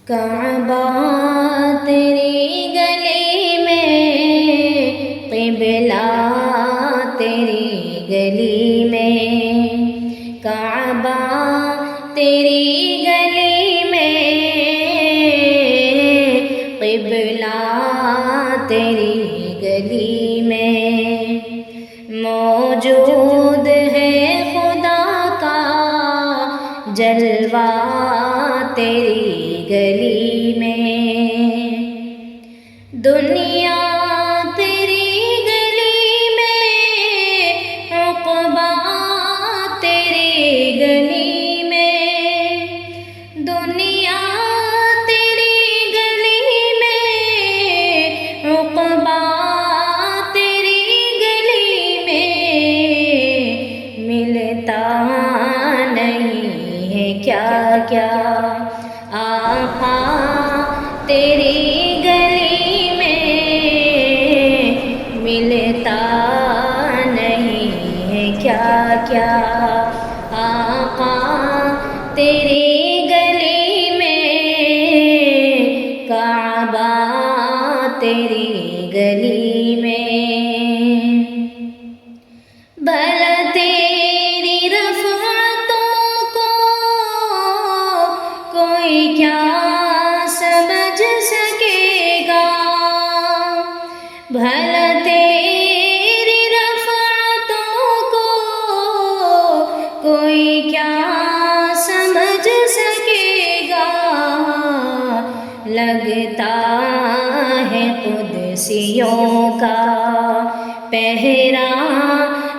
کعبہ تیری گلی میں، قبلہ تیری گلی میں، کعبہ تیری گلی میں، قبلہ تیری گلی میں، موجود ہے خدا کا جلوہ تیری گلی میں، دنیا تیری گلی میں، عقبہ تیری گلی میں، دنیا تیری گلی میں، عقبہ تیری گلی میں، ملتا نہیں ہے کیا کیا آقا تیری گلی میں، ملتا نہیں ہے کیا کیا آقا تیری گلی میں، کعبہ تیری گلی میں، بھلا تیری رفعتوں کو کوئی کیا سمجھ سکے گا، بھلا تیری رفعتوں کو کوئی کیا سمجھ سکے گا، لگتا ہے قدسیوں کا پہرا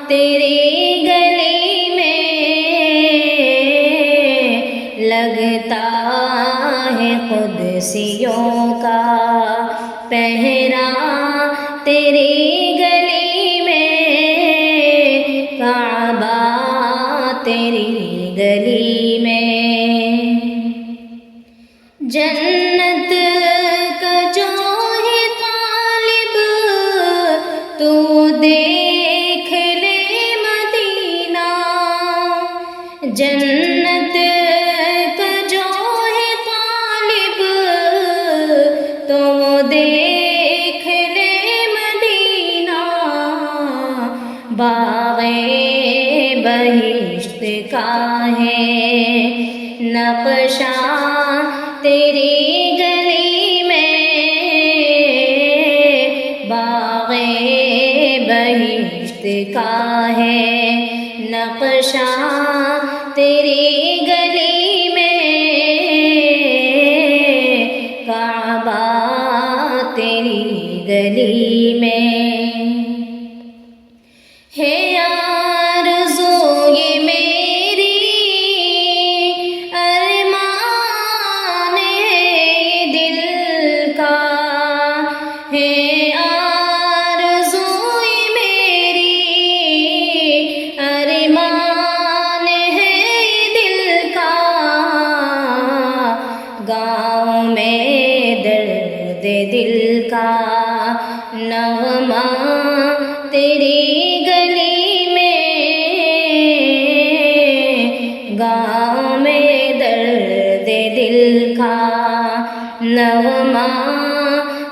تیری گلی میں، لگتا ہے قدسیوں کا پہرا تیری گلی میں، کعبہ تیری گلی میں، جنت کا جو ہے طالب تو دیکھ لے مدینہ، جنت کا جو ہے طالب تو دیکھ لے مدینہ، باغ بہشت کا ہے نقشہ تیری گلی میں، باغ بہشت کا ہے نقشہ تیری گلی میں، کعبہ تیری گلی میں، ہے آرزو یہ میری ارمان ہے دل کا، ہے آرزو یہ میری ارمان ہے دل کا، گاؤں میں درد دل کا نغمہ تیری گلی میں، گاؤں میں درد دل کا نغمہ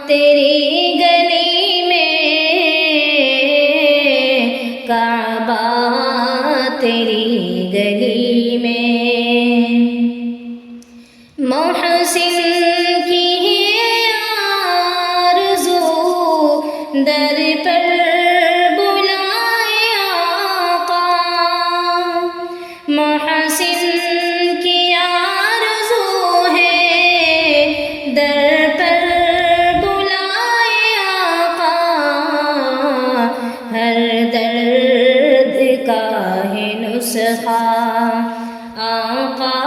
تیری گلی میں، کعبہ تیری گلی میں، محسن کی ہے آرزو در پر بلائے آقا، محسن کی آرزو ہے در پر بلائے آقا، ہر درد کا ہے نسخہ آقا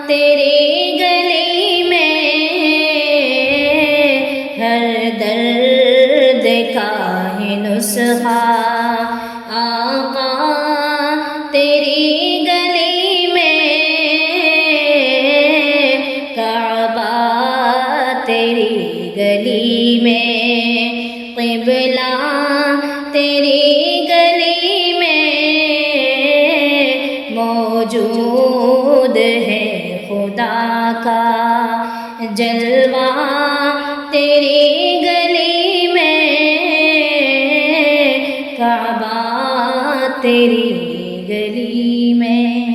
تیری گلی میں، ہر درد کا ہے نسخہ آقا تیری گلی میں، کعبہ تیری گلی میں، قبلہ تیری گلی میں، موجود ہے خدا کا جلوہ تیری گلی میں، کعبہ تیری گلی میں۔